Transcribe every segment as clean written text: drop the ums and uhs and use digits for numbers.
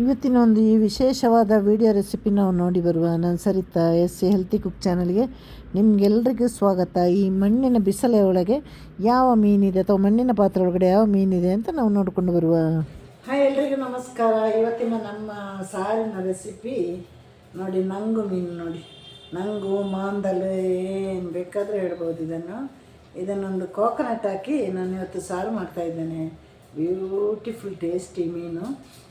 ಇವತ್ತಿನ ಒಂದು ಈ ವಿಶೇಷವಾದ ವಿಡಿಯೋ ರೆಸಿಪಿ ನಾವು ನೋಡಿ ಬರುವ ನಾನು ಸರಿತಾ ಎಸ್ ಹೆಲ್ತಿ ಕುಕ್ ಚಾನಲ್ಗೆ ನಿಮಗೆಲ್ಲರಿಗೂ ಸ್ವಾಗತ. ಈ ಮಣ್ಣಿನ ಬಿಸಿಲೆ ಒಳಗೆ ಯಾವ ಮೀನಿದೆ ಅಥವಾ ಮಣ್ಣಿನ ಪಾತ್ರೆ ಒಳಗಡೆ ಯಾವ ಮೀನಿದೆ ಅಂತ ನಾವು ನೋಡಿಕೊಂಡು ಬರುವ. ಹಾಯ್ ಎಲ್ರಿಗೂ ನಮಸ್ಕಾರ. ಇವತ್ತಿನ ನಮ್ಮ ಸಾರಿನ ರೆಸಿಪಿ ನೋಡಿ, ನಂಗು ಮೀನು ನೋಡಿ, ನಂಗು ಮಾಂದಲು ಏನು ಬೇಕಾದರೂ ಹೇಳ್ಬೋದು. ಇದನ್ನೊಂದು ಕೋಕೋನಟ್ ಹಾಕಿ ನಾನು ಇವತ್ತು ಸಾರು ಮಾಡ್ತಾಯಿದ್ದೇನೆ. ಬ್ಯೂಟಿಫುಲ್ ಟೇಸ್ಟಿ ಮೀನು.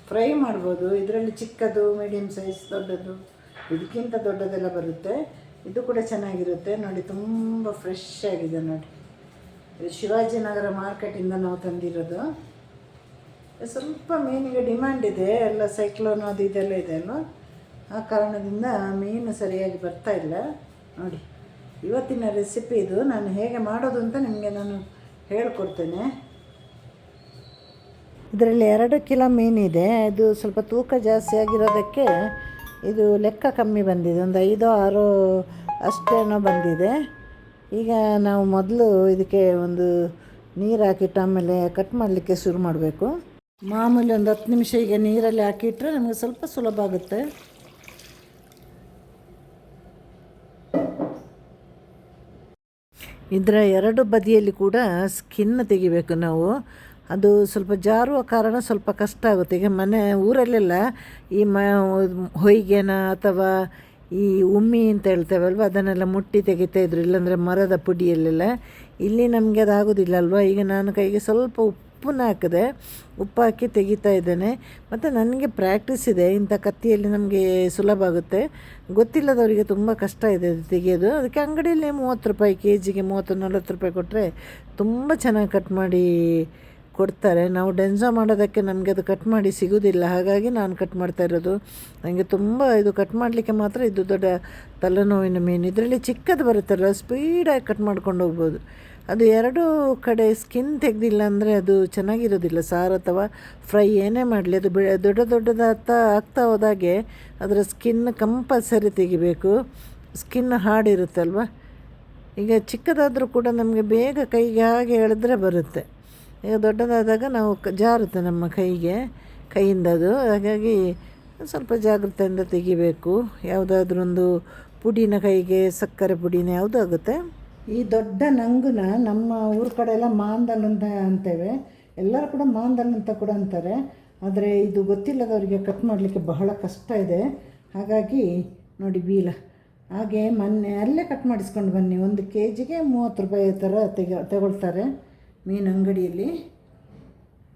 ಫ್ರೈ ಮಾಡ್ಬೋದು. ಇದರಲ್ಲಿ ಚಿಕ್ಕದು, ಮೀಡಿಯಮ್ ಸೈಜ್, ದೊಡ್ಡದು, ಇದಕ್ಕಿಂತ ದೊಡ್ಡದೆಲ್ಲ ಬರುತ್ತೆ. ಇದು ಕೂಡ ಚೆನ್ನಾಗಿರುತ್ತೆ ನೋಡಿ, ತುಂಬ ಫ್ರೆಶ್ ಆಗಿದೆ ನೋಡಿ. ಇದು ಶಿವಾಜಿನಗರ ಮಾರ್ಕೆಟಿಂದ ನಾವು ತಂದಿರೋದು. ಸ್ವಲ್ಪ ಮೀನಿಗೆ ಡಿಮ್ಯಾಂಡ್ ಇದೆ, ಎಲ್ಲ ಸೈಕ್ಲೋನ್ ಅದು ಇದೆಲ್ಲ ಇದೆ ಅಲ್ವ, ಆ ಕಾರಣದಿಂದ ಮೀನು ಸರಿಯಾಗಿ ಬರ್ತಾ ಇಲ್ಲ ನೋಡಿ. ಇವತ್ತಿನ ರೆಸಿಪಿ ಇದು. ನಾನು ಹೇಗೆ ಮಾಡೋದು ಅಂತ ನಿಮಗೆ ನಾನು ಹೇಳಿಕೊಡ್ತೇನೆ. ಇದರಲ್ಲಿ 2 ಕಿಲೋ ಮೀನಿದೆ. ಇದು ಸ್ವಲ್ಪ ತೂಕ ಜಾಸ್ತಿ ಆಗಿರೋದಕ್ಕೆ ಇದು ಲೆಕ್ಕ ಕಮ್ಮಿ ಬಂದಿದೆ, ಒಂದು 5-6 ಅಷ್ಟೇನೋ ಬಂದಿದೆ. ಈಗ ನಾವು ಮೊದಲು ಇದಕ್ಕೆ ಒಂದು ನೀರು ಹಾಕಿಟ್ಟು ಆಮೇಲೆ ಕಟ್ ಮಾಡಲಿಕ್ಕೆ ಶುರು ಮಾಡಬೇಕು. ಮಾಮೂಲಿ ಒಂದು 10 ನಿಮಿಷ ಈಗ ನೀರಲ್ಲಿ ಹಾಕಿಟ್ರೆ ನಮಗೆ ಸ್ವಲ್ಪ ಸುಲಭ ಆಗುತ್ತೆ. ಇದರ 2 ಬದಿಯಲ್ಲಿ ಕೂಡ ಸ್ಕಿನ್ ತೆಗಿಬೇಕು ನಾವು. ಅದು ಸ್ವಲ್ಪ ಜಾರುವ ಕಾರಣ ಸ್ವಲ್ಪ ಕಷ್ಟ ಆಗುತ್ತೆ. ಈಗ ಊರಲ್ಲೆಲ್ಲ ಈ ಹೊಯ್ಗೆನ ಅಥವಾ ಈ ಉಮ್ಮಿ ಅಂತ ಹೇಳ್ತೇವಲ್ವ, ಅದನ್ನೆಲ್ಲ ಮುಟ್ಟಿ ತೆಗಿತಾಯಿದ್ರು, ಇಲ್ಲಾಂದರೆ ಮರದ ಪುಡಿಯಲ್ಲೆಲ್ಲ. ಇಲ್ಲಿ ನಮಗೆ ಅದಾಗೋದಿಲ್ಲ ಅಲ್ವ. ಈಗ ನಾನು ಕೈಗೆ ಸ್ವಲ್ಪ ಉಪ್ಪನ್ನ ಹಾಕಿದೆ, ಉಪ್ಪು ಹಾಕಿ ತೆಗಿತಾ ಇದ್ದೇನೆ. ಮತ್ತು ನನಗೆ ಪ್ರಾಕ್ಟೀಸ್ ಇದೆ, ಇಂಥ ಕತ್ತಿಯಲ್ಲಿ ನಮಗೆ ಸುಲಭ ಆಗುತ್ತೆ. ಗೊತ್ತಿಲ್ಲದವರಿಗೆ ತುಂಬ ಕಷ್ಟ ಇದೆ ತೆಗೆಯೋದು. ಅದಕ್ಕೆ ಅಂಗಡಿಯಲ್ಲಿ 30 ರೂಪಾಯಿ ಕೆಜಿಗೆ 30-40 ರೂಪಾಯಿ ಕೊಟ್ಟರೆ ತುಂಬ ಚೆನ್ನಾಗಿ ಕಟ್ ಮಾಡಿ ಕೊಡ್ತಾರೆ. ನಾವು ಡೆನ್ಸಾ ಮಾಡೋದಕ್ಕೆ ನಮಗೆ ಅದು ಕಟ್ ಮಾಡಿ ಸಿಗೋದಿಲ್ಲ, ಹಾಗಾಗಿ ನಾನು ಕಟ್ ಮಾಡ್ತಾ ಇರೋದು. ನನಗೆ ತುಂಬ ಇದು ಕಟ್ ಮಾಡಲಿಕ್ಕೆ ಮಾತ್ರ ಇದು ದೊಡ್ಡ ತಲೆನೋವಿನ ಮೀನು. ಇದರಲ್ಲಿ ಚಿಕ್ಕದು ಬರುತ್ತಲ್ಲ, ಸ್ಪೀಡಾಗಿ ಕಟ್ ಮಾಡ್ಕೊಂಡು ಹೋಗ್ಬೋದು. ಅದು 2 ಕಡೆ ಸ್ಕಿನ್ ತೆಗೆದಿಲ್ಲ ಅಂದರೆ ಅದು ಚೆನ್ನಾಗಿರೋದಿಲ್ಲ, ಸಾರು ಅಥವಾ ಫ್ರೈ ಏನೇ ಮಾಡಲಿ. ಅದು ಆಗ್ತಾ ಹೋದಾಗೆ ಅದರ ಸ್ಕಿನ್ ಕಂಪಲ್ಸರಿ ತೆಗಿಬೇಕು. ಸ್ಕಿನ್ ಹಾರ್ಡಿರುತ್ತಲ್ವ. ಈಗ ಚಿಕ್ಕದಾದರೂ ಕೂಡ ನಮಗೆ ಬೇಗ ಕೈಗೆ ಹಾಗೆ ಎಳೆದ್ರೆ ಬರುತ್ತೆ. ಈಗ ದೊಡ್ಡದಾದಾಗ ನಾವು ಜಾರುತ್ತೆ ನಮ್ಮ ಕೈಯಿಂದ ಅದು. ಹಾಗಾಗಿ ಸ್ವಲ್ಪ ಜಾಗ್ರತೆಯಿಂದ ತೆಗಿಬೇಕು. ಯಾವುದಾದ್ರೂ ಒಂದು ಪುಡಿನ ಕೈಗೆ, ಸಕ್ಕರೆ ಪುಡಿನ ಯಾವುದು ಆಗುತ್ತೆ. ಈ ದೊಡ್ಡ ನಂಗುನ ನಮ್ಮ ಊರ ಕಡೆ ಎಲ್ಲ ಮಾಂದಲ್ ಅಂತ ಅಂತೇವೆ, ಎಲ್ಲರೂ ಕೂಡ ಮಾಂದಲ್ ಅಂತ ಕೂಡ ಅಂತಾರೆ. ಆದರೆ ಇದು ಗೊತ್ತಿಲ್ಲದವರಿಗೆ ಕಟ್ ಮಾಡಲಿಕ್ಕೆ ಬಹಳ ಕಷ್ಟ ಇದೆ. ಹಾಗಾಗಿ ನೋಡಿ ಬೀಲ ಹಾಗೆ ಮೊನ್ನೆ ಅಲ್ಲೇ ಕಟ್ ಮಾಡಿಸ್ಕೊಂಡು ಬನ್ನಿ. 1 ಕೆಜಿಗೆ 30 ರೂಪಾಯಿ ಥರ ತಗೊಳ್ತಾರೆ ಮೀನು ಅಂಗಡಿಯಲ್ಲಿ.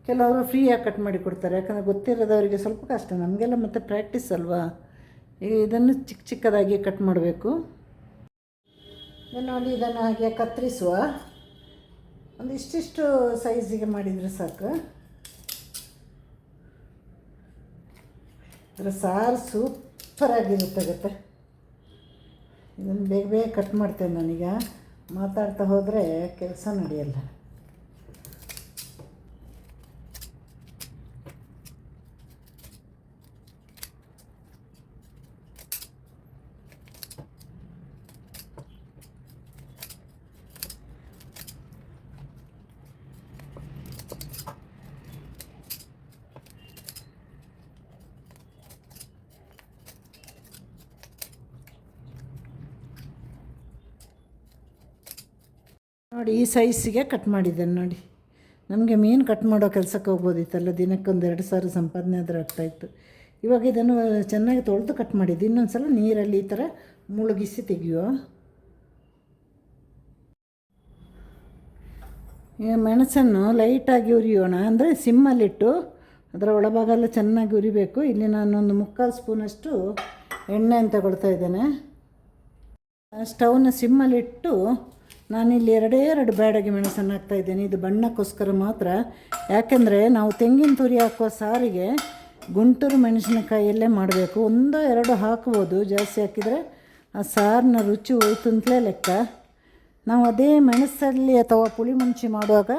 ಕೆಲವರು ಫ್ರೀಯಾಗಿ ಕಟ್ ಮಾಡಿ ಕೊಡ್ತಾರೆ, ಯಾಕಂದರೆ ಗೊತ್ತಿರೋದವರಿಗೆ ಸ್ವಲ್ಪ ಕಷ್ಟ. ನಮಗೆಲ್ಲ ಮತ್ತು ಪ್ರಾಕ್ಟೀಸ್ ಅಲ್ವಾ. ಈಗ ಇದನ್ನು ಚಿಕ್ಕದಾಗಿ ಕಟ್ ಮಾಡಬೇಕು. ನೋಡಿ, ಇದನ್ನು ಹಾಗೆ ಕತ್ತರಿಸುವ. ಒಂದು ಇಷ್ಟಿಷ್ಟು ಸೈಜಿಗೆ ಮಾಡಿದರೆ ಸಾಕು. ಅದರ ಸಾರು ಸೂಪರಾಗಿರುತ್ತೆ. ಇದನ್ನು ಬೇಗ ಬೇಗ ಕಟ್ ಮಾಡ್ತೇನೆ ನಾನೀಗ. ಮಾತಾಡ್ತಾ ಹೋದರೆ ಕೆಲಸ ನಡೆಯಲ್ಲ. ನೋಡಿ, ಈ ಸೈಜಿಗೆ ಕಟ್ ಮಾಡಿದ್ದೇನೆ ನೋಡಿ. ನಮಗೆ ಮೀನು ಕಟ್ ಮಾಡೋ ಕೆಲಸಕ್ಕೆ ಹೋಗ್ಬೋದಿತ್ತಲ್ಲ, ದಿನಕ್ಕೊಂದು 2 ಸಾವಿರ ಸಂಪಾದನೆ ಆದರೆ ಆಗ್ತಾಯಿತ್ತು. ಇವಾಗ ಇದನ್ನು ಚೆನ್ನಾಗಿ ತೊಳೆದು ಕಟ್ ಮಾಡಿದ್ದು. ಇನ್ನೊಂದು ಸಲ ನೀರಲ್ಲಿ ಈ ಥರ ಮುಳುಗಿಸಿ ತೆಗೆಯುವ. ಈಗ ಮೆಣಸನ್ನು ಲೈಟಾಗಿ ಉರಿಯೋಣ, ಅಂದರೆ ಸಿಮ್ಮಲ್ಲಿಟ್ಟು ಅದರ ಒಳಭಾಗ ಎಲ್ಲ ಚೆನ್ನಾಗಿ ಉರಿಬೇಕು. ಇಲ್ಲಿ ನಾನೊಂದು 3/4 ಸ್ಪೂನಷ್ಟು ಎಣ್ಣೆಯನ್ನು ತಗೊಳ್ತಾ ಇದ್ದೇನೆ. ಸ್ಟವ್ನ ಸಿಮ್ಮಲ್ಲಿಟ್ಟು ನಾನಿಲ್ಲಿ 2 ಬ್ಯಾಡಗಿ ಮೆಣಸನ್ನು ಹಾಕ್ತಾಯಿದ್ದೇನೆ. ಇದು ಬಣ್ಣಕ್ಕೋಸ್ಕರ ಮಾತ್ರ. ಯಾಕೆಂದರೆ ನಾವು ತೆಂಗಿನ ತುರಿ ಹಾಕುವ ಸಾರಿಗೆ ಗುಂಟೂರು ಮೆಣಸಿನಕಾಯಿಯಲ್ಲೇ ಮಾಡಬೇಕು. 1-2 ಹಾಕ್ಬೋದು, ಜಾಸ್ತಿ ಹಾಕಿದರೆ ಆ ಸಾರಿನ ರುಚಿ ಹೋಯ್ತು ಅಂತಲೇ ಲೆಕ್ಕ. ನಾವು ಅದೇ ಮೆಣಸಲ್ಲಿ ಅಥವಾ ಪುಳಿ ಮುಂಚಿ ಮಾಡುವಾಗ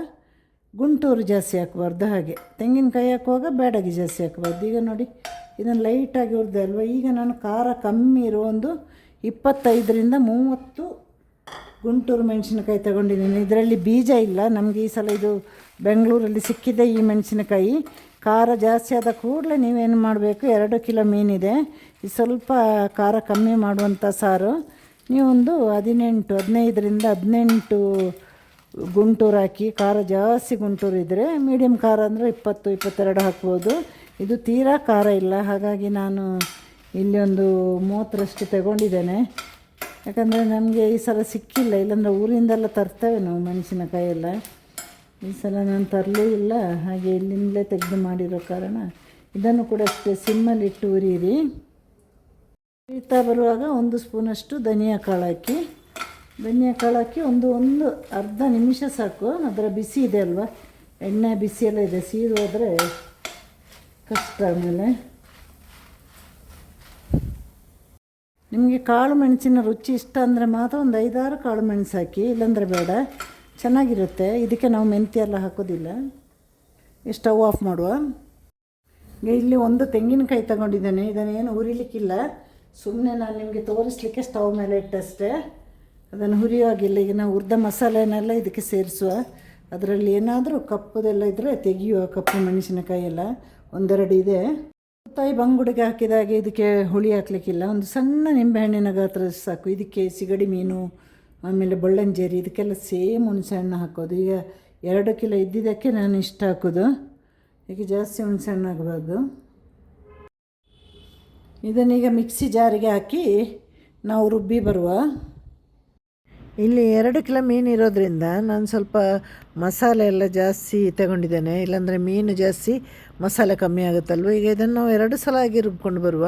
ಗುಂಟೂರು ಜಾಸ್ತಿ ಹಾಕಬಾರ್ದು, ಹಾಗೆ ತೆಂಗಿನಕಾಯಿ ಹಾಕುವಾಗ ಬ್ಯಾಡಗಿ ಜಾಸ್ತಿ ಹಾಕಬಾರ್ದು. ಈಗ ನೋಡಿ, ಇದನ್ನು ಲೈಟಾಗಿ ಹುರಿದೆ ಅಲ್ವ. ಈಗ ನಾನು ಖಾರ ಕಮ್ಮಿ ಇರೋ ಒಂದು 25-30 ಗುಂಟೂರು ಮೆಣಸಿನಕಾಯಿ ತಗೊಂಡಿದ್ದೀನಿ. ಇದರಲ್ಲಿ ಬೀಜ ಇಲ್ಲ. ನಮಗೆ ಈ ಸಲ ಇದು ಬೆಂಗಳೂರಲ್ಲಿ ಸಿಕ್ಕಿದೆ ಈ ಮೆಣಸಿನಕಾಯಿ. ಖಾರ ಜಾಸ್ತಿ ಆದ ಕೂಡಲೇ ನೀವೇನು ಮಾಡಬೇಕು, 2 ಕಿಲೋ ಮೀನಿದೆ, ಇದು ಸ್ವಲ್ಪ ಖಾರ ಕಮ್ಮಿ ಮಾಡುವಂಥ ಸಾರು. ನೀವೊಂದು 15 ಗುಂಟೂರು ಹಾಕಿ. ಖಾರ ಜಾಸ್ತಿ ಗುಂಟೂರು ಇದ್ದರೆ, ಮೀಡಿಯಮ್ ಖಾರ ಅಂದರೆ 20-22 ಹಾಕ್ಬೋದು. ಇದು ತೀರಾ ಖಾರ ಇಲ್ಲ, ಹಾಗಾಗಿ ನಾನು ಇಲ್ಲಿ ಒಂದು 30ರಷ್ಟು ತಗೊಂಡಿದ್ದೇನೆ. ಯಾಕಂದರೆ ನಮಗೆ ಈ ಸಲ ಸಿಕ್ಕಿಲ್ಲ, ಇಲ್ಲಾಂದರೆ ಊರಿಂದೆಲ್ಲ ತರ್ತೇವೆ ನಾವು ಮೆಣಸಿನಕಾಯಿ ಎಲ್ಲ. ಈ ಸಲ ನಾನು ತರಲೂ ಇಲ್ಲ, ಹಾಗೆ ಇಲ್ಲಿಂದಲೇ ತೆಗೆದು ಮಾಡಿರೋ ಕಾರಣ ಇದನ್ನು ಕೂಡ ಅಷ್ಟೇ ಸಿಮ್ಮಲ್ಲಿಟ್ಟು ಉರಿಯಿರಿ. ಉರಿತಾ ಬರುವಾಗ 1 ಸ್ಪೂನಷ್ಟು ಧನಿಯಾ ಕಾಳು ಹಾಕಿ. ಒಂದು ಅರ್ಧ ನಿಮಿಷ ಸಾಕು. ಅದರ ಬಿಸಿ ಇದೆ ಅಲ್ವಾ, ಎಣ್ಣೆ ಬಿಸಿ ಎಲ್ಲ ಇದೆ, ಸೀದು ಹೋದರೆ ಕಷ್ಟ. ಆಮೇಲೆ ನಿಮಗೆ ಕಾಳು ಮೆಣಸಿನ ರುಚಿ ಇಷ್ಟ ಅಂದರೆ ಮಾತ್ರ ಒಂದು 5-6 ಕಾಳು ಮೆಣಸು ಹಾಕಿ, ಇಲ್ಲಾಂದರೆ ಬೇಡ, ಚೆನ್ನಾಗಿರುತ್ತೆ. ಇದಕ್ಕೆ ನಾವು ಮೆಂತ್ಯ ಎಲ್ಲ ಹಾಕೋದಿಲ್ಲ. ಸ್ಟವ್ ಆಫ್ ಮಾಡುವ. ಇಲ್ಲಿ ಒಂದು ತೆಂಗಿನಕಾಯಿ ತಗೊಂಡಿದ್ದೇನೆ. ಇದನ್ನೇನು ಹುರಿಲಿಕ್ಕಿಲ್ಲ, ಸುಮ್ಮನೆ ನಾನು ನಿಮಗೆ ತೋರಿಸ್ಲಿಕ್ಕೆ ಸ್ಟವ್ ಮೇಲೆ ಇಟ್ಟಷ್ಟೇ. ಅದನ್ನು ಹುರಿಯುವಾಗಿಲ್ಲ. ಈಗ ನಾವು ಹುರಿದ ಮಸಾಲೆನೆಲ್ಲ ಇದಕ್ಕೆ ಸೇರಿಸುವ. ಅದರಲ್ಲಿ ಏನಾದರೂ ಕಪ್ಪುದೆಲ್ಲ ಇದ್ದರೆ ತೆಗೆಯುವ, ಕಪ್ಪು ಮೆಣಸಿನಕಾಯಿ ಎಲ್ಲ 1-2 ಇದೆ. ತಾಯಿ ಬಂಗುಡಿಗೆ ಹಾಕಿದಾಗೆ ಇದಕ್ಕೆ ಹುಳಿ ಹಾಕಲಿಕ್ಕಿಲ್ಲ. ಒಂದು ಸಣ್ಣ ನಿಂಬೆಹಣ್ಣಿನ ಗಾತ್ರ ಸಾಕು. ಇದಕ್ಕೆ ಸಿಗಡಿ ಮೀನು, ಆಮೇಲೆ ಬಳ್ಳಂಜೇರಿ, ಇದಕ್ಕೆಲ್ಲ ಸೇಮ್ ಹುಣಸೆಹಣ್ಣು ಹಾಕೋದು. ಈಗ 2 ಕಿಲೋ ಇದ್ದಿದ್ದಕ್ಕೆ ನಾನು ಇಷ್ಟ ಹಾಕೋದು, ಈಗ ಜಾಸ್ತಿ ಹುಣಸೆಹಣ್ಣು ಆಗಬಾರ್ದು. ಇದನ್ನೀಗ ಮಿಕ್ಸಿ ಜಾರಿಗೆ ಹಾಕಿ ನಾವು ರುಬ್ಬಿ ಬರುವ. ಇಲ್ಲಿ 2 ಕಿಲೋ ಮೀನು ಇರೋದ್ರಿಂದ ನಾನು ಸ್ವಲ್ಪ ಮಸಾಲೆ ಎಲ್ಲ ಜಾಸ್ತಿ ತಗೊಂಡಿದ್ದೇನೆ, ಇಲ್ಲಾಂದರೆ ಮೀನು ಜಾಸ್ತಿ ಮಸಾಲೆ ಕಮ್ಮಿ ಆಗುತ್ತಲ್ವ. ಈಗ ಇದನ್ನು ನಾವು 2 ಸಲ ಆಗಿ ರುಬ್ಕೊಂಡು ಬರುವ.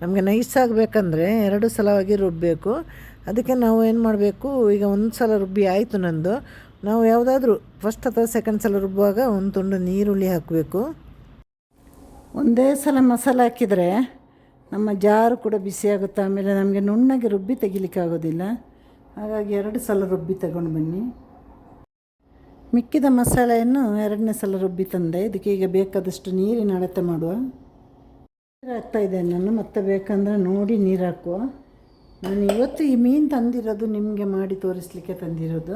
ನಮಗೆ ನೈಸ್ ಆಗಬೇಕಂದ್ರೆ 2 ಸಲವಾಗಿ ರುಬ್ಬಬೇಕು. ಅದಕ್ಕೆ ನಾವು ಏನು ಮಾಡಬೇಕು, ಈಗ 1 ಸಲ ರುಬ್ಬಿ ಆಯಿತು ನಂದು. ನಾವು ಯಾವುದಾದ್ರೂ ಫಸ್ಟ್ ಅಥವಾ ಸೆಕೆಂಡ್ ಸಲ ರುಬ್ಬುವಾಗ ಒಂದು ತುಂಡು ನೀರುಳ್ಳಿ ಹಾಕಬೇಕು. ಒಂದೇ ಸಲ ಮಸಾಲೆ ಹಾಕಿದರೆ ನಮ್ಮ ಜಾರು ಕೂಡ ಬಿಸಿಯಾಗುತ್ತೆ, ಆಮೇಲೆ ನಮಗೆ ನುಣ್ಣಗೆ ರುಬ್ಬಿ ತೆಗಿಲಿಕ್ಕಾಗೋದಿಲ್ಲ. ಹಾಗಾಗಿ 2 ಸಲ ರುಬ್ಬಿ ತಗೊಂಡು ಬನ್ನಿ. ಮಿಕ್ಕಿದ ಮಸಾಲೆಯನ್ನು 2ನೇ ಸಲ ರುಬ್ಬಿ ತಂದೆ. ಇದಕ್ಕೆ ಈಗ ಬೇಕಾದಷ್ಟು ನೀರಿನ ಅಳತೆ ಮಾಡುವ. ನೀರು ಹಾಕ್ತಾಯಿದ್ದೇನೆ ನಾನು, ಮತ್ತೆ ಬೇಕಂದರೆ ನೋಡಿ ನೀರು ಹಾಕುವ. ನಾನು ಇವತ್ತು ಈ ಮೀನು ತಂದಿರೋದು ನಿಮಗೆ ಮಾಡಿ ತೋರಿಸಲಿಕ್ಕೆ ತಂದಿರೋದು.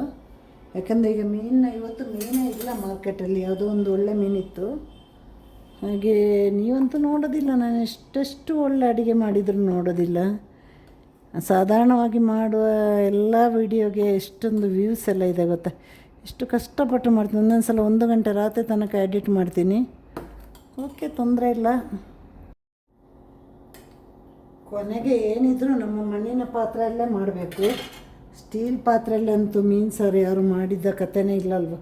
ಯಾಕಂದರೆ ಈಗ ಇವತ್ತು ಮೀನೇ ಇಲ್ಲ ಮಾರ್ಕೆಟಲ್ಲಿ, ಯಾವುದೋ ಒಂದು ಒಳ್ಳೆ ಮೀನಿತ್ತು. ಹಾಗೆ ನೀವಂತೂ ನೋಡೋದಿಲ್ಲ, ನಾನು ಎಷ್ಟೆಷ್ಟು ಒಳ್ಳೆ ಅಡುಗೆ ಮಾಡಿದರೂ ನೋಡೋದಿಲ್ಲ. ಸಾಧಾರಣವಾಗಿ ಮಾಡುವ ಎಲ್ಲ ವಿಡಿಯೋಗೆ ಎಷ್ಟೊಂದು ವ್ಯೂಸ್ ಎಲ್ಲ ಇದೆ ಗೊತ್ತಾ. ಎಷ್ಟು ಕಷ್ಟಪಟ್ಟು ಮಾಡ್ತೀನಿ. ಒಂದೊಂದು ಸಲ 1 ಗಂಟೆ ರಾತ್ರಿ ತನಕ ಎಡಿಟ್ ಮಾಡ್ತೀನಿ. ಓಕೆ, ತೊಂದರೆ ಇಲ್ಲ. ಕೊನೆಗೆ ಏನಿದ್ರು ನಮ್ಮ ಮಣ್ಣಿನ ಪಾತ್ರೆಯಲ್ಲೇ ಮಾಡಬೇಕು. ಸ್ಟೀಲ್ ಪಾತ್ರೆಯಲ್ಲಂತೂ ಮೀನು ಸಾರು ಯಾರು ಮಾಡಿದ್ದ ಕಥೆನೇ ಇಲ್ಲಲ್ವ,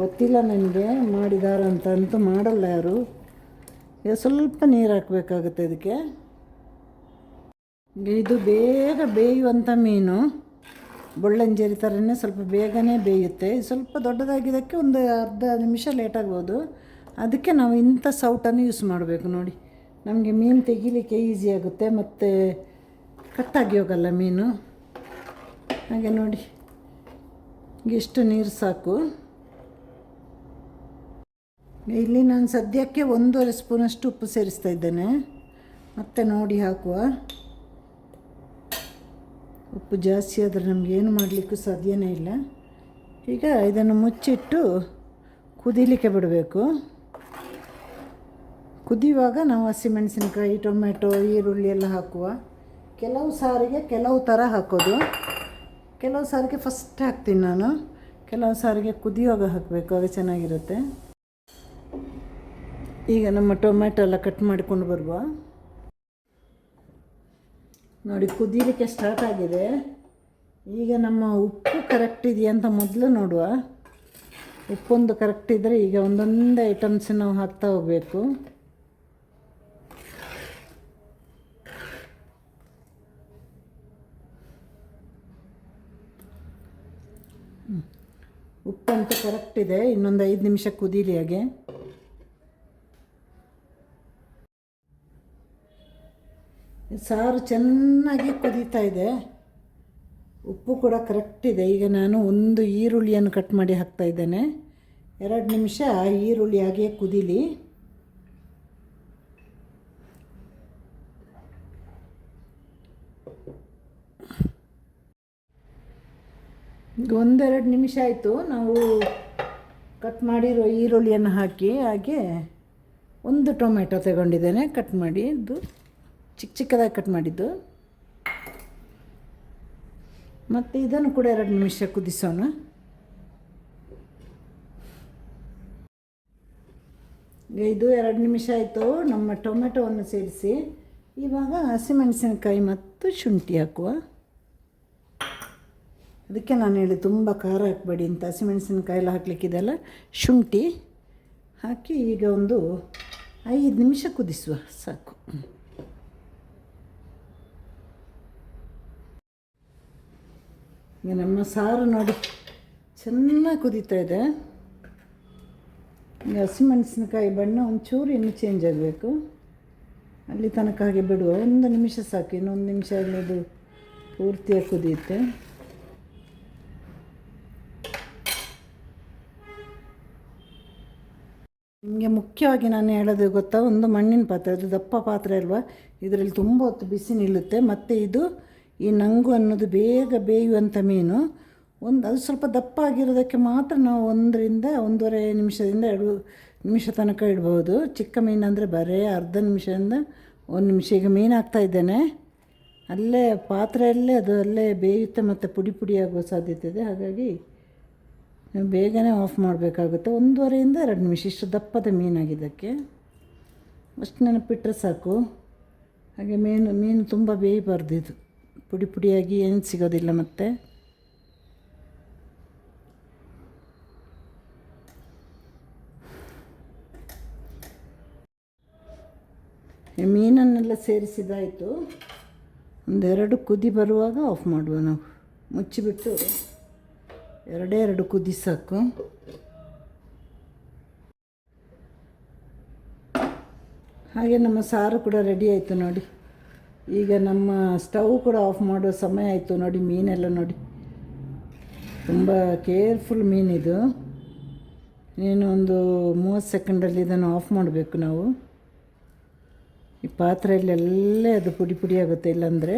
ಗೊತ್ತಿಲ್ಲ ನನಗೆ ಮಾಡಿದಾರಂತೂ ಮಾಡಲ್ಲ ಯಾರು. ಈಗ ಸ್ವಲ್ಪ ನೀರು ಹಾಕಬೇಕಾಗುತ್ತೆ ಇದಕ್ಕೆ. ಇದು ಬೇಗ ಬೇಯುವಂಥ ಮೀನು, ಬೊಳ್ಳಂಜೇರಿ ಥರನೇ ಸ್ವಲ್ಪ ಬೇಗನೆ ಬೇಯುತ್ತೆ. ಸ್ವಲ್ಪ ದೊಡ್ಡದಾಗಿದ್ದಕ್ಕೆ ಒಂದು ಅರ್ಧ ನಿಮಿಷ ಲೇಟಾಗ್ಬೋದು. ಅದಕ್ಕೆ ನಾವು ಇಂಥ ಸೌಟನ್ನು ಯೂಸ್ ಮಾಡಬೇಕು. ನೋಡಿ, ನಮಗೆ ಮೀನು ತೆಗಿಲಿಕ್ಕೆ ಈಸಿ ಆಗುತ್ತೆ, ಮತ್ತು ಕಟ್ಟಾಗಿ ಹೋಗಲ್ಲ ಮೀನು. ಹಾಗೆ ನೋಡಿ, ಇಷ್ಟು ನೀರು ಸಾಕು. ಇಲ್ಲಿ ನಾನು ಸದ್ಯಕ್ಕೆ 1.5 ಸ್ಪೂನಷ್ಟು ಉಪ್ಪು ಸೇರಿಸ್ತಾ ಇದ್ದೇನೆ. ಮತ್ತೆ ನೋಡಿ ಹಾಕುವ. ಉಪ್ಪು ಜಾಸ್ತಿ ಆದರೆ ನಮಗೇನು ಮಾಡಲಿಕ್ಕೂ ಸಾಧ್ಯನೇ ಇಲ್ಲ. ಈಗ ಇದನ್ನು ಮುಚ್ಚಿಟ್ಟು ಕುದೀಲಿಕ್ಕೆ ಬಿಡಬೇಕು. ಕುದಿಯುವಾಗ ನಾವು ಹಸಿಮೆಣಸಿನಕಾಯಿ, ಟೊಮೆಟೊ, ಈರುಳ್ಳಿ ಎಲ್ಲ ಹಾಕುವ. ಕೆಲವು ಸಾರಿಗೆ ಕೆಲವು ಥರ ಹಾಕೋದು. ಕೆಲವು ಸಾರಿಗೆ ಫಸ್ಟ್ ಹಾಕ್ತೀನಿ ನಾನು, ಕೆಲವು ಸಾರಿಗೆ ಕುದಿಯುವಾಗ ಹಾಕಬೇಕು, ಆಗ ಚೆನ್ನಾಗಿರುತ್ತೆ. ಈಗ ನಮ್ಮ ಟೊಮೆಟೊ ಎಲ್ಲ ಕಟ್ ಮಾಡಿಕೊಂಡು ಬರುವ. ನೋಡಿ, ಕುದೀಲಿಕ್ಕೆ ಸ್ಟಾರ್ಟ್ ಆಗಿದೆ. ಈಗ ನಮ್ಮ ಉಪ್ಪು ಕರೆಕ್ಟ್ ಇದೆಯಾ ಅಂತ ಮೊದಲು ನೋಡುವ. ಉಪ್ಪೊಂದು ಕರೆಕ್ಟ್ ಇದ್ದರೆ ಈಗ ಒಂದೊಂದೇ ಐಟಮ್ಸ್ ನಾವು ಹಾಕ್ತಾ ಹೋಗಬೇಕು. ಉಪ್ಪಂತೂ ಕರೆಕ್ಟ್ ಇದೆ. ಇನ್ನೊಂದು 5 ನಿಮಿಷ ಕುದೀಲಿ. ಹಾಗೆ ಸಾರು ಚೆನ್ನಾಗಿ ಕುದೀತಾ ಇದೆ. ಉಪ್ಪು ಕೂಡ ಕರೆಕ್ಟ್ ಇದೆ. ಈಗ ನಾನು ಒಂದು ಈರುಳ್ಳಿಯನ್ನು ಕಟ್ ಮಾಡಿ ಹಾಕ್ತಾ ಇದ್ದೇನೆ. 2 ನಿಮಿಷ ಈರುಳ್ಳಿ ಹಾಗೆ ಕುದೀಲಿ. ಈಗ 1-2 ನಿಮಿಷ ಆಯಿತು. ನಾವು ಕಟ್ ಮಾಡಿರೋ ಈರುಳ್ಳಿಯನ್ನು ಹಾಕಿ ಹಾಗೆ ಒಂದು ಟೊಮೆಟೊ ತಗೊಂಡಿದ್ದೇನೆ ಕಟ್ ಮಾಡಿ, ಇದು ಚಿಕ್ಕದಾಗಿ ಕಟ್ ಮಾಡಿದ್ದು. ಮತ್ತು ಇದನ್ನು ಕೂಡ 2 ನಿಮಿಷ ಕುದಿಸೋಣ. ಇದು 2 ನಿಮಿಷ ಆಯಿತು. ನಮ್ಮ ಟೊಮೆಟೊವನ್ನು ಸೇರಿಸಿ ಇವಾಗ ಹಸಿಮೆಣಸಿನಕಾಯಿ ಮತ್ತು ಶುಂಠಿ ಹಾಕುವ. ಅದಕ್ಕೆ ನಾನು ಹೇಳಿ ತುಂಬ ಖಾರ ಹಾಕಬೇಡಿ ಅಂತ. ಹಸಿಮೆಣಸಿನಕಾಯಿ ಎಲ್ಲ ಹಾಕಲಿಕ್ಕಿದೆಲ್ಲ, ಶುಂಠಿ ಹಾಕಿ ಈಗ ಒಂದು 5 ನಿಮಿಷ ಕುದಿಸುವ ಸಾಕು. ಈಗ ನಮ್ಮ ಸಾರು ನೋಡಿ ಚೆನ್ನಾಗಿ ಕುದೀತಾ ಇದೆ. ಈಗ ಹಸಿಮೆಣಸಿನಕಾಯಿ ಬಣ್ಣ ಒಂಚೂರು ಇನ್ನೂ ಚೇಂಜ್ ಆಗಬೇಕು, ಅಲ್ಲಿ ತನಕ ಹಾಗೆ ಬಿಡುವ. 1 ನಿಮಿಷ ಸಾಕು, ಇನ್ನೊಂದು ನಿಮಿಷ ಆಗಲಿ ಅದು ಪೂರ್ತಿಯಾಗಿ ಕುದಿಯುತ್ತೆ. ನಿಮಗೆ ಮುಖ್ಯವಾಗಿ ನಾನು ಹೇಳೋದು ಗೊತ್ತಾ, ಒಂದು ಮಣ್ಣಿನ ಪಾತ್ರೆ, ಅದು ದಪ್ಪ ಪಾತ್ರೆ ಅಲ್ವಾ, ಇದರಲ್ಲಿ ತುಂಬ ಹೊತ್ತು ಬಿಸಿ ನಿಲ್ಲುತ್ತೆ. ಮತ್ತು ಇದು ಈ ನಂಗು ಅನ್ನೋದು ಬೇಗ ಬೇಯುವಂಥ ಮೀನು. ಅದು ಸ್ವಲ್ಪ ದಪ್ಪ ಆಗಿರೋದಕ್ಕೆ ಮಾತ್ರ ನಾವು 1 ರಿಂದ 1.5 ನಿಮಿಷದಿಂದ 2 ನಿಮಿಷ ತನಕ ಇಡ್ಬೋದು. ಚಿಕ್ಕ ಮೀನಂದರೆ ಬರೀ ಅರ್ಧ ನಿಮಿಷದಿಂದ 1 ನಿಮಿಷ. ಈಗ ಮೀನು ಹಾಕ್ತಾಯಿದ್ದೇನೆ, ಅಲ್ಲೇ ಪಾತ್ರೆಯಲ್ಲೇ ಅದು ಅಲ್ಲೇ ಬೇಯುತ್ತೆ ಮತ್ತು ಪುಡಿ ಆಗುವ ಸಾಧ್ಯತೆ ಇದೆ. ಹಾಗಾಗಿ ನೀವು ಬೇಗನೆ ಆಫ್ ಮಾಡಬೇಕಾಗುತ್ತೆ. 1.5 ರಿಂದ 2 ನಿಮಿಷ. ಇಷ್ಟು ದಪ್ಪದ ಮೀನಾಗಿದ್ದಕ್ಕೆ ಅಷ್ಟು ನೆನಪಿಟ್ಟರೆ ಸಾಕು. ಹಾಗೆ ಮೀನು ತುಂಬ ಬೇಯಬಾರ್ದು, ಇದು ಪುಡಿಯಾಗಿ ಏನು ಸಿಗೋದಿಲ್ಲ. ಮತ್ತು ಮೀನನ್ನೆಲ್ಲ ಸೇರಿಸಿದಾಯಿತು. 1-2 ಕುದಿ ಬರುವಾಗ ಆಫ್ ಮಾಡುವ. ನಾವು ಮುಚ್ಚಿಬಿಟ್ಟು 2 ಕುದಿ ಸಾಕು. ಹಾಗೆ ನಮ್ಮ ಸಾರು ಕೂಡ ರೆಡಿ ಆಯಿತು ನೋಡಿ. ಈಗ ನಮ್ಮ ಸ್ಟವ್ ಕೂಡ ಆಫ್ ಮಾಡೋ ಸಮಯ ಆಯಿತು ನೋಡಿ. ಮೀನೆಲ್ಲ ನೋಡಿ ತುಂಬ ಕೇರ್ಫುಲ್ ಮೀನಿದು. ಏನು ಒಂದು 30 ಸೆಕೆಂಡಲ್ಲಿ ಇದನ್ನು ಆಫ್ ಮಾಡಬೇಕು ನಾವು. ಈ ಪಾತ್ರೆಯಲ್ಲೆಲ್ಲ ಅದು ಪುಡಿ ಆಗುತ್ತೆ ಇಲ್ಲಾಂದರೆ.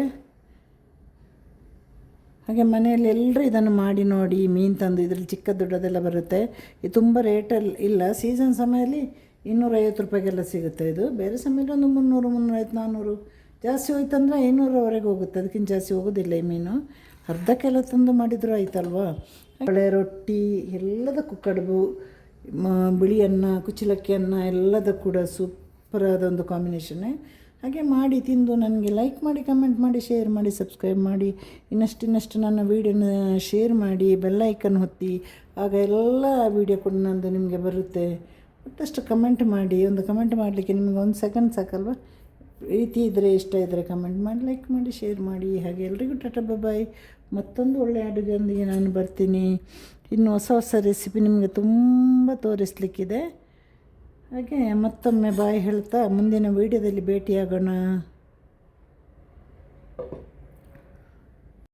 ಹಾಗೆ ಮನೆಯಲ್ಲಿ ಎಲ್ಲರೂ ಇದನ್ನು ಮಾಡಿ ನೋಡಿ. ಮೀನು ತಂದು ಇದರಲ್ಲಿ ಚಿಕ್ಕ ದೊಡ್ಡದೆಲ್ಲ ಬರುತ್ತೆ. ಇದು ತುಂಬ ರೇಟಲ್ಲಿ ಇಲ್ಲ. ಸೀಸನ್ ಸಮಯದಲ್ಲಿ 250 ರೂಪಾಯಿಗೆಲ್ಲ ಸಿಗುತ್ತೆ ಇದು. ಬೇರೆ ಸಮಯದಲ್ಲಿ ಒಂದು 300, 350, 400, ಜಾಸ್ತಿ ಹೋಯ್ತಂದರೆ 500ರವರೆಗೆ ಹೋಗುತ್ತೆ. ಅದಕ್ಕಿಂತ ಜಾಸ್ತಿ ಹೋಗೋದಿಲ್ಲ ಈ ಮೀನು. ಅರ್ಧ ಕಿಲೋ ತಂದು ಮಾಡಿದರೂ ಆಯ್ತಲ್ವಾ. ಒಳ್ಳೆ ರೊಟ್ಟಿ ಎಲ್ಲದಕ್ಕೂ, ಕಡುಬು, ಬಿಳಿ ಅನ್ನ, ಕುಚ್ಚಲಕ್ಕಿ ಅನ್ನ ಎಲ್ಲದಕ್ಕೂ ಕೂಡ ಸೂಪರಾದ ಒಂದು ಕಾಂಬಿನೇಷನ್ನೇ. ಹಾಗೆ ಮಾಡಿ ತಿಂದು ನನಗೆ ಲೈಕ್ ಮಾಡಿ, ಕಮೆಂಟ್ ಮಾಡಿ, ಶೇರ್ ಮಾಡಿ, ಸಬ್ಸ್ಕ್ರೈಬ್ ಮಾಡಿ. ಇನ್ನಷ್ಟು ನನ್ನ ವೀಡಿಯೋನ ಶೇರ್ ಮಾಡಿ, ಬೆಲ್ ಐಕನ್ ಒತ್ತಿ. ಆಗ ಎಲ್ಲ ವೀಡಿಯೋ ಕೂಡ ನಂದು ನಿಮಗೆ ಬರುತ್ತೆ. ಮತ್ತಷ್ಟು ಕಮೆಂಟ್ ಮಾಡಿ. ಒಂದು ಕಮೆಂಟ್ ಮಾಡಲಿಕ್ಕೆ ನಿಮಗೆ 1 ಸೆಕೆಂಡ್ ಸಾಕಲ್ವ. ಪ್ರೀತಿ ಇದ್ದರೆ, ಇಷ್ಟ ಇದ್ದರೆ ಕಮೆಂಟ್ ಮಾಡಿ, ಲೈಕ್ ಮಾಡಿ, ಶೇರ್ ಮಾಡಿ. ಹಾಗೆ ಎಲ್ರಿಗೂ ಟಾಟಾ ಬಾಯ್. ಮತ್ತೊಂದು ಒಳ್ಳೆಯ ಅಡುಗೆಯೊಂದಿಗೆ ನಾನು ಬರ್ತೀನಿ. ಇನ್ನು ಹೊಸ ರೆಸಿಪಿ ನಿಮಗೆ ತುಂಬ ತೋರಿಸಲಿಕ್ಕಿದೆ. ಹಾಗೆ ಮತ್ತೊಮ್ಮೆ ಬಾಯ್ ಹೇಳ್ತಾ ಮುಂದಿನ ವೀಡಿಯೋದಲ್ಲಿ ಭೇಟಿಯಾಗೋಣ.